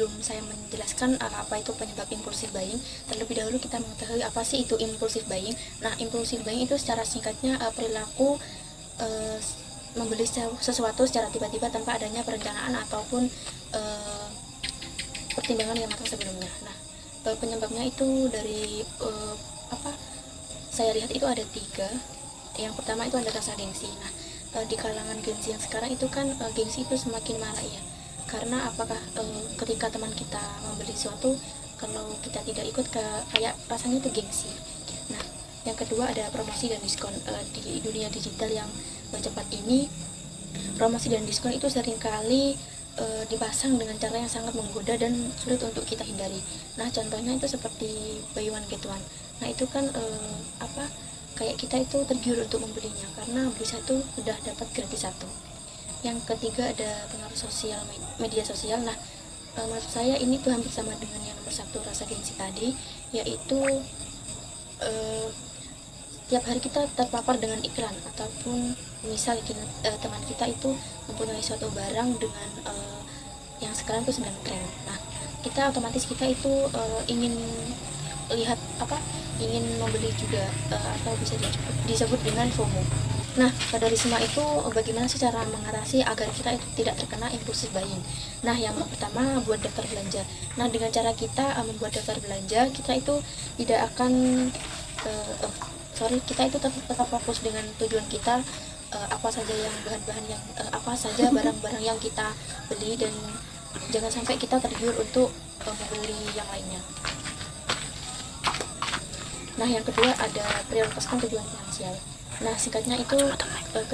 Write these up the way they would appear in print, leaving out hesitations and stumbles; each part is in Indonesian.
sebelum saya menjelaskan apa itu penyebab impulsif buying, terlebih dahulu kita mengetahui apa sih itu impulsif buying. Nah, impulsif buying itu secara singkatnya perilaku membeli sesuatu secara tiba-tiba tanpa adanya perencanaan ataupun pertimbangan yang matang sebelumnya. Nah, penyebabnya itu dari saya lihat itu ada 3. Yang pertama itu ada rasa gengsi. Nah, di kalangan gengsi yang sekarang itu kan gengsi itu semakin marak ya. Karena apakah ketika teman kita membeli sesuatu, kalau kita tidak ikut kayak rasanya itu gengsi. Nah, yang kedua ada promosi dan diskon. Di dunia digital yang cepat ini, promosi dan diskon itu seringkali dipasang dengan cara yang sangat menggoda dan sulit untuk kita hindari. Nah, contohnya itu seperti buy one get one. Nah, itu kan kayak kita itu tergiur untuk membelinya karena beli satu sudah dapat gratis satu. Yang ketiga ada pengaruh sosial, media sosial. Nah, menurut saya ini tuh hampir sama dengan yang nomor 1 rasa gengsi tadi, yaitu tiap hari kita terpapar dengan iklan, ataupun misal teman kita itu mempunyai suatu barang dengan yang sekarang itu sedang tren. Nah, kita otomatis kita itu ingin lihat ingin membeli juga, atau bisa disebut dengan FOMO. Nah, dari semua itu bagaimana sih cara mengatasi agar kita itu tidak terkena impulsif buying? Nah, yang pertama buat daftar belanja. Nah, dengan cara kita membuat daftar belanja, kita itu tidak akan kita itu tetap fokus dengan tujuan kita, apa saja yang bahan-bahan yang apa saja barang-barang yang kita beli, dan jangan sampai kita tergiur untuk membeli yang lainnya. Nah, yang kedua ada prioritaskan tujuan finansial. Nah, singkatnya itu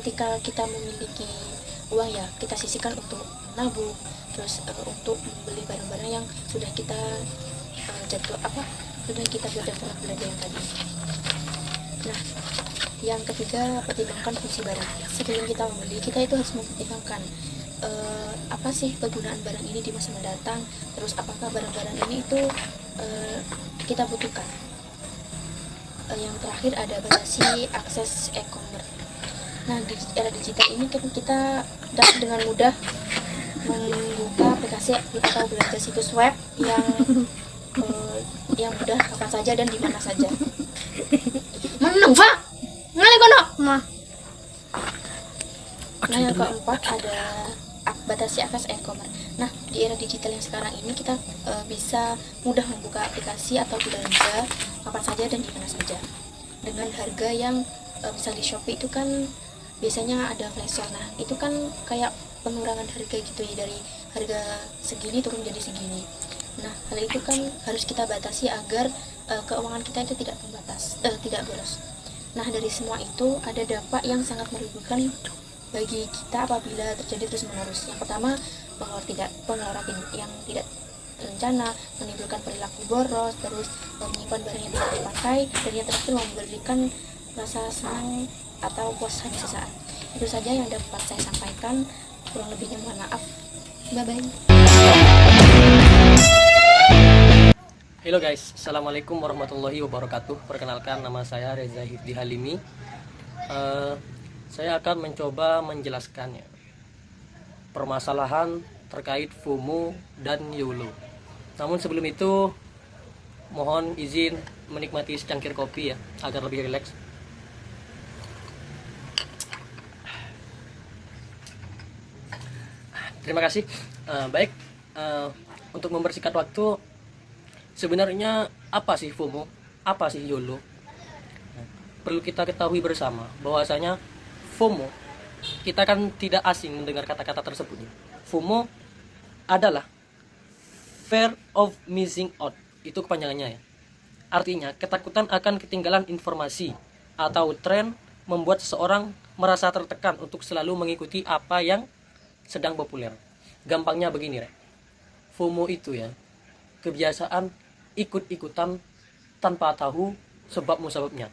ketika kita memiliki uang ya, kita sisihkan untuk nabung, terus untuk membeli barang-barang yang sudah kita sudah kita buat daftar belanja yang tadi. Nah, yang ketiga, pertimbangkan fungsi barang. Sebelum kita membeli, kita itu harus mempertimbangkan apa sih kegunaan barang ini di masa mendatang, terus apakah barang-barang ini itu kita butuhkan. Yang terakhir ada batasi akses e-commerce. Nah, di era digital ini kan kita dapat dengan mudah membuka aplikasi atau belanja situs web yang mudah kapan saja dan di mana saja. Menang, Pak. Ngale kono. Nah, yang keempat ada batasi akses e-commerce. Nah, di era digital yang sekarang ini kita bisa mudah membuka aplikasi atau belanja kapan saja dan di mana saja dengan harga yang misal di Shopee itu kan biasanya ada flash sale. Nah, itu kan kayak pengurangan harga gitu ya, dari harga segini turun jadi segini. Nah, hal itu kan harus kita batasi agar keuangan kita itu tidak boros. Nah, dari semua itu ada dampak yang sangat merugikan bagi kita apabila terjadi terus menerus. Yang pertama, pengeluaran yang tidak rencana, menimbulkan perilaku boros, terus menyimpan barang yang tidak dipakai, dan yang terakhir memberikan rasa senang atau puas hati sesaat. Itu saja yang dapat saya sampaikan, kurang lebihnya mohon maaf. Bye bye. Halo guys, assalamualaikum warahmatullahi wabarakatuh. Perkenalkan, nama saya Reza Hifdi Halimi. Saya akan mencoba menjelaskannya permasalahan terkait FOMO dan YOLO. Namun sebelum itu, mohon izin menikmati secangkir kopi ya, agar lebih rileks. Terima kasih. Untuk membersihkan waktu, sebenarnya apa sih FOMO? Apa sih YOLO? Perlu kita ketahui bersama bahwasanya FOMO, kita kan tidak asing mendengar kata-kata tersebut. FOMO adalah Fear of Missing Out, itu kepanjangannya ya. Artinya, ketakutan akan ketinggalan informasi atau tren membuat seseorang merasa tertekan untuk selalu mengikuti apa yang sedang populer. Gampangnya begini, FOMO itu ya, kebiasaan ikut-ikutan tanpa tahu sebab musababnya.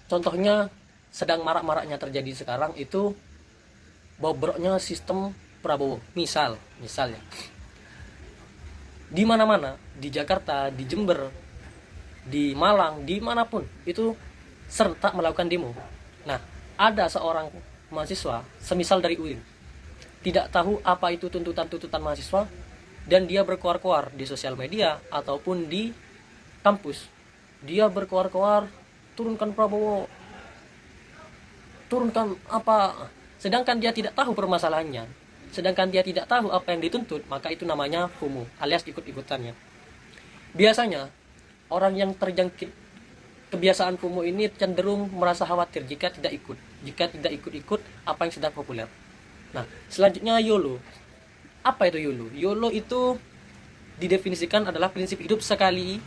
Contohnya sedang marak-maraknya terjadi sekarang itu bobroknya sistem Prabowo. Misal ya. Di mana-mana, di Jakarta, di Jember, di Malang, dimanapun itu serentak melakukan demo. Nah, ada seorang mahasiswa, semisal dari UIN, tidak tahu apa itu tuntutan mahasiswa, dan dia berkoar-koar di sosial media ataupun di kampus. Dia berkoar-koar, turunkan Prabowo, turunkan apa, sedangkan dia tidak tahu permasalahannya, sedangkan dia tidak tahu apa yang dituntut, maka itu namanya FOMO alias ikut-ikutannya. Biasanya orang yang terjangkit kebiasaan FOMO ini cenderung merasa khawatir jika tidak ikut apa yang sedang populer. Nah, selanjutnya YOLO. Apa itu YOLO? YOLO itu didefinisikan adalah prinsip hidup sekali.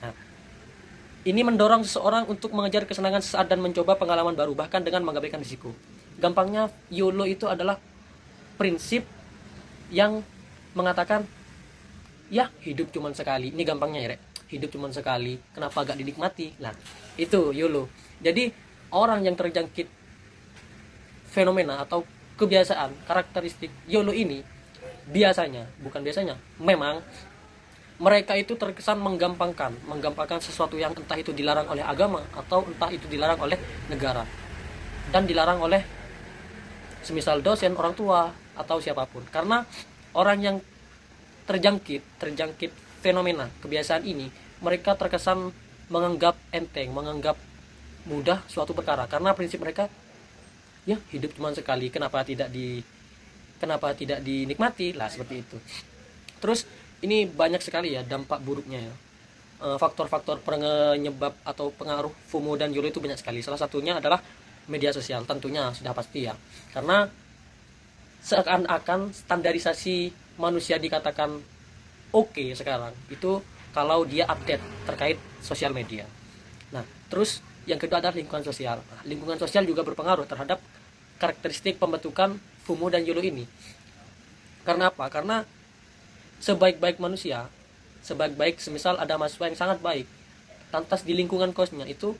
Nah, ini mendorong seseorang untuk mengejar kesenangan sesaat dan mencoba pengalaman baru, bahkan dengan mengabaikan risiko. Gampangnya, YOLO itu adalah prinsip yang mengatakan, ya hidup cuma sekali. Ini gampangnya ya, Rek. Hidup cuma sekali, kenapa gak dinikmati? Nah, itu YOLO. Jadi, orang yang terjangkit fenomena atau kebiasaan, karakteristik YOLO ini, memang mereka itu terkesan menggampangkan sesuatu yang entah itu dilarang oleh agama atau entah itu dilarang oleh negara dan dilarang oleh semisal dosen, orang tua atau siapapun. Karena orang yang terjangkit fenomena kebiasaan ini, mereka terkesan menganggap enteng, menganggap mudah suatu perkara karena prinsip mereka, ya hidup cuma sekali, kenapa tidak dinikmati lah, seperti itu. Terus ini banyak sekali ya dampak buruknya ya. Faktor-faktor penyebab atau pengaruh FOMO dan YOLO itu banyak sekali. Salah satunya adalah media sosial, tentunya sudah pasti ya. Karena seakan-akan standarisasi manusia dikatakan oke sekarang itu kalau dia update terkait sosial media. Nah, terus yang kedua adalah lingkungan sosial. Nah, lingkungan sosial juga berpengaruh terhadap karakteristik pembentukan FOMO dan YOLO ini. Karena apa? Karena sebaik-baik manusia, semisal ada mahasiswa yang sangat baik, lantas di lingkungan kosnya itu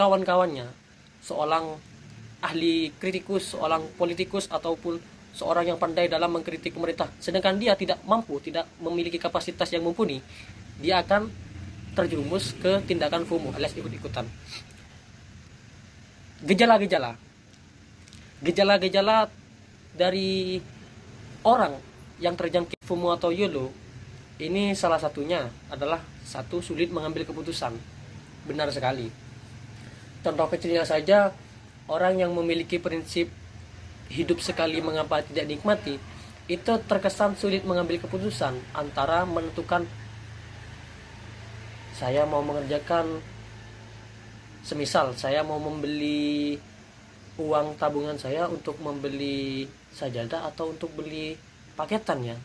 kawan-kawannya seorang ahli kritikus, seorang politikus ataupun seorang yang pandai dalam mengkritik pemerintah, sedangkan dia tidak memiliki kapasitas yang mumpuni, dia akan terjerumus ke tindakan FOMO alias ikut-ikutan. Gejala dari orang yang terjangkit FOMO atau YOLO ini salah satunya adalah sulit mengambil keputusan. Benar sekali. Contoh kecilnya saja, orang yang memiliki prinsip hidup sekali mengapa tidak nikmati, itu terkesan sulit mengambil keputusan antara menentukan saya mau mengerjakan, semisal saya mau membeli uang tabungan saya untuk membeli sajadah atau untuk beli paketan ya.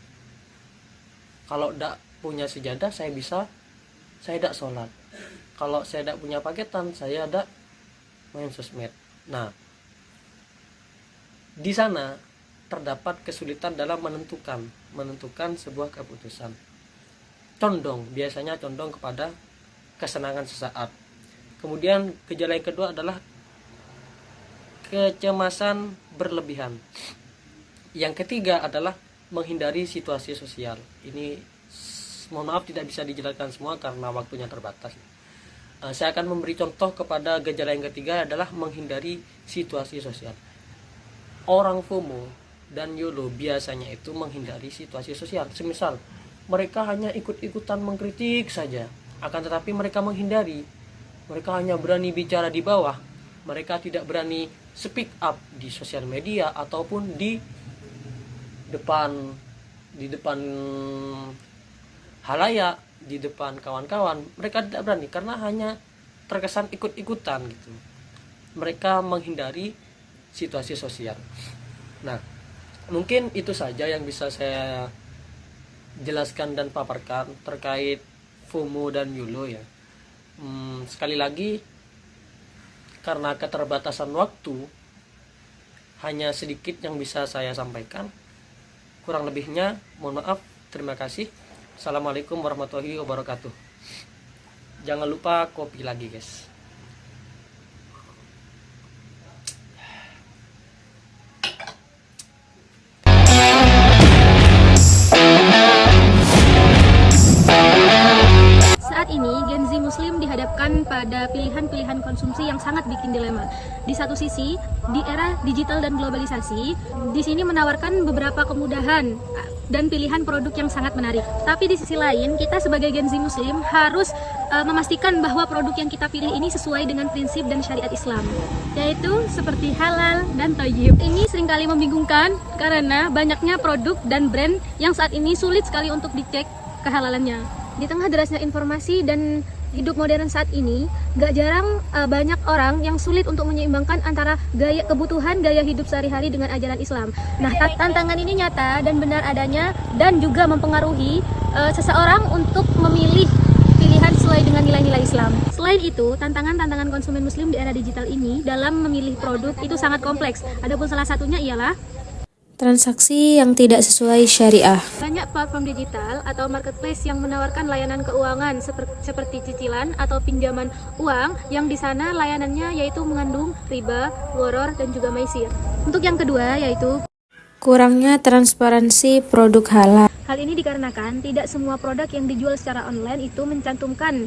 Kalau tidak punya sajadah saya tidak sholat. Kalau saya tidak punya paketan saya tidak main sosmed. Nah, di sana terdapat kesulitan dalam menentukan sebuah keputusan. Biasanya condong kepada kesenangan sesaat. Kemudian gejala yang kedua adalah kecemasan berlebihan. Yang ketiga adalah menghindari situasi sosial. Ini mohon maaf tidak bisa dijelaskan semua karena waktunya terbatas. Saya akan memberi contoh kepada gejala yang ketiga adalah menghindari situasi sosial. Orang FOMO dan YOLO biasanya itu menghindari situasi sosial. Semisal mereka hanya ikut-ikutan mengkritik saja, akan tetapi mereka menghindari. Mereka hanya berani bicara di bawah. Mereka tidak berani speak up di sosial media ataupun di depan halayak, di depan kawan-kawan. Mereka tidak berani karena hanya terkesan ikut-ikutan gitu. Mereka menghindari situasi sosial. Nah, mungkin itu saja yang bisa saya jelaskan dan paparkan terkait FOMO dan YOLO ya. Sekali lagi, karena keterbatasan waktu, hanya sedikit yang bisa saya sampaikan. Kurang lebihnya mohon maaf. Terima kasih. Assalamualaikum warahmatullahi wabarakatuh. Jangan lupa kopi lagi guys. Saat ini Gen Z Muslim dihadapkan pada pada pilihan-pilihan konsumsi yang sangat bikin dilema. Di satu sisi, di era digital dan globalisasi, di sini menawarkan beberapa kemudahan dan pilihan produk yang sangat menarik. Tapi di sisi lain, kita sebagai Gen Z Muslim harus memastikan bahwa produk yang kita pilih ini sesuai dengan prinsip dan syariat Islam, yaitu seperti halal dan thayyib. Ini seringkali membingungkan karena banyaknya produk dan brand yang saat ini sulit sekali untuk dicek kehalalannya. Di tengah derasnya informasi dan hidup modern saat ini, gak jarang banyak orang yang sulit untuk menyeimbangkan antara kebutuhan gaya hidup sehari-hari dengan ajaran Islam. Nah, tantangan ini nyata dan benar adanya dan juga mempengaruhi seseorang untuk memilih pilihan sesuai dengan nilai-nilai Islam. Selain itu, tantangan-tantangan konsumen muslim di era digital ini dalam memilih produk itu sangat kompleks. Adapun salah satunya ialah transaksi yang tidak sesuai syariah. banyak platform digital atau marketplace yang menawarkan layanan keuangan seperti cicilan atau pinjaman uang yang di sana layanannya yaitu mengandung riba, gharar, dan juga maisir. Untuk yang kedua yaitu Kurangnya transparansi produk halal. hal ini dikarenakan tidak semua produk yang dijual secara online itu mencantumkan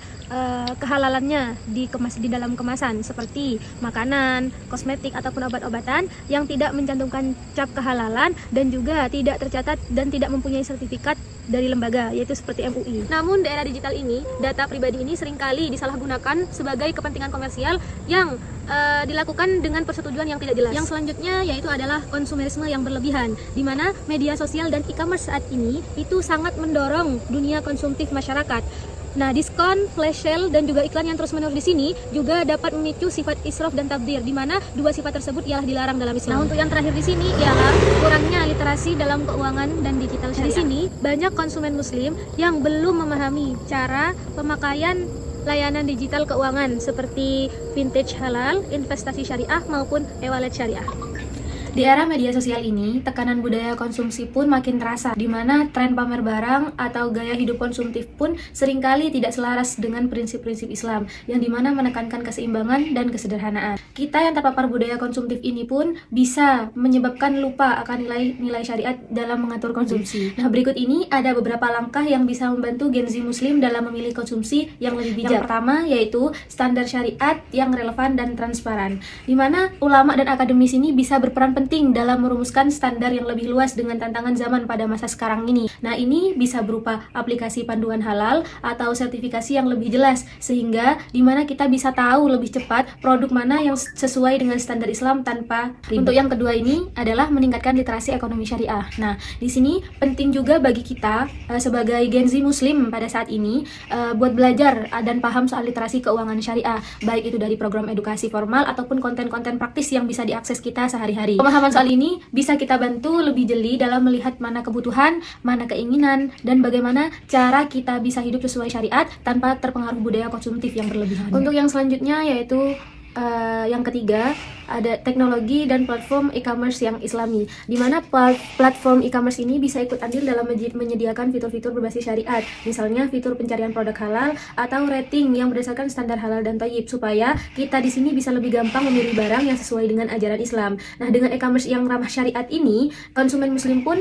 kehalalannya di dalam kemasan seperti makanan, kosmetik ataupun obat-obatan yang tidak mencantumkan cap kehalalan dan juga tidak tercatat dan tidak mempunyai sertifikat dari lembaga yaitu seperti MUI. Namun di era digital ini, data pribadi ini seringkali disalahgunakan sebagai kepentingan komersial yang dilakukan dengan persetujuan yang tidak jelas. Yang selanjutnya yaitu adalah konsumerisme yang berlebihan, di mana media sosial dan e-commerce saat ini itu sangat mendorong dunia konsumtif masyarakat. Nah, diskon, flash sale, dan juga iklan yang terus-menerus di sini juga dapat memicu sifat israf dan tabdzir, di mana dua sifat tersebut ialah dilarang dalam Islam. Nah, untuk yang terakhir di sini ialah kurangnya literasi dalam keuangan dan digital syariah. Di sini banyak konsumen muslim yang belum memahami cara pemakaian layanan digital keuangan seperti vintage halal, investasi syariah maupun e-wallet syariah. Di era media sosial ini, tekanan budaya konsumsi pun makin terasa, di mana tren pamer barang atau gaya hidup konsumtif pun seringkali tidak selaras dengan prinsip-prinsip Islam, yang dimana menekankan keseimbangan dan kesederhanaan. Kita yang terpapar budaya konsumtif ini pun bisa menyebabkan lupa akan nilai-nilai syariat dalam mengatur konsumsi. Nah, berikut ini ada beberapa langkah yang bisa membantu Gen Z Muslim dalam memilih konsumsi yang lebih bijak. Yang pertama yaitu standar syariat yang relevan dan transparan, di mana ulama dan akademis ini bisa berperan penting dalam merumuskan standar yang lebih luas dengan tantangan zaman pada masa sekarang ini. Nah, ini bisa berupa aplikasi panduan halal atau sertifikasi yang lebih jelas, sehingga dimana kita bisa tahu lebih cepat produk mana yang sesuai dengan standar Islam tanpa ribet. Untuk yang kedua ini adalah meningkatkan literasi ekonomi syariah. Nah, di sini penting juga bagi kita sebagai Gen Z Muslim pada saat ini buat belajar dan paham soal literasi keuangan syariah, baik itu dari program edukasi formal ataupun konten-konten praktis yang bisa diakses kita sehari-hari. Pemahaman soal ini bisa kita bantu lebih jeli dalam melihat mana kebutuhan, mana keinginan, dan bagaimana cara kita bisa hidup sesuai syariat tanpa terpengaruh budaya konsumtif yang berlebihan. Untuk yang selanjutnya yaitu yang ketiga ada teknologi dan platform e-commerce yang islami, di mana platform e-commerce ini bisa ikut andil dalam menyediakan fitur-fitur berbasis syariat, misalnya fitur pencarian produk halal atau rating yang berdasarkan standar halal dan thayyib, supaya kita di sini bisa lebih gampang memilih barang yang sesuai dengan ajaran Islam. Nah, dengan e-commerce yang ramah syariat ini, konsumen muslim pun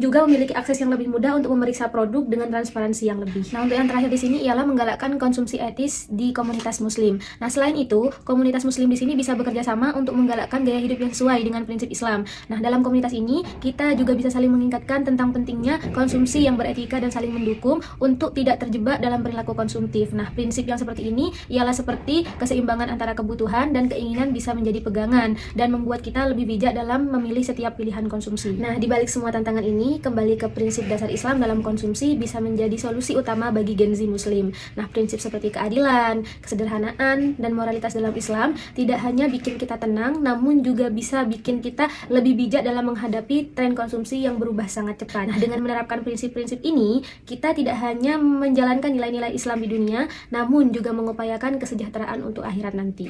juga memiliki akses yang lebih mudah untuk memeriksa produk dengan transparansi yang lebih. Nah, untuk yang terakhir di sini ialah menggalakkan konsumsi etis di komunitas muslim. Nah, selain itu, komunitas muslim di sini bisa bekerja sama untuk menggalakkan gaya hidup yang sesuai dengan prinsip Islam. Nah, dalam komunitas ini kita juga bisa saling mengingatkan tentang pentingnya konsumsi yang beretika dan saling mendukung untuk tidak terjebak dalam perilaku konsumtif. Nah, prinsip yang seperti ini ialah seperti keseimbangan antara kebutuhan dan keinginan bisa menjadi pegangan dan membuat kita lebih bijak dalam memilih setiap pilihan konsumsi. Nah, di balik semua tantangan ini, kembali ke prinsip dasar Islam dalam konsumsi bisa menjadi solusi utama bagi Gen Z Muslim. Nah, prinsip seperti keadilan, kesederhanaan, dan moralitas dalam Islam tidak hanya bikin kita tenang, namun juga bisa bikin kita lebih bijak dalam menghadapi tren konsumsi yang berubah sangat cepat. Nah, dengan menerapkan prinsip-prinsip ini, kita tidak hanya menjalankan nilai-nilai Islam di dunia, namun juga mengupayakan kesejahteraan untuk akhirat nanti.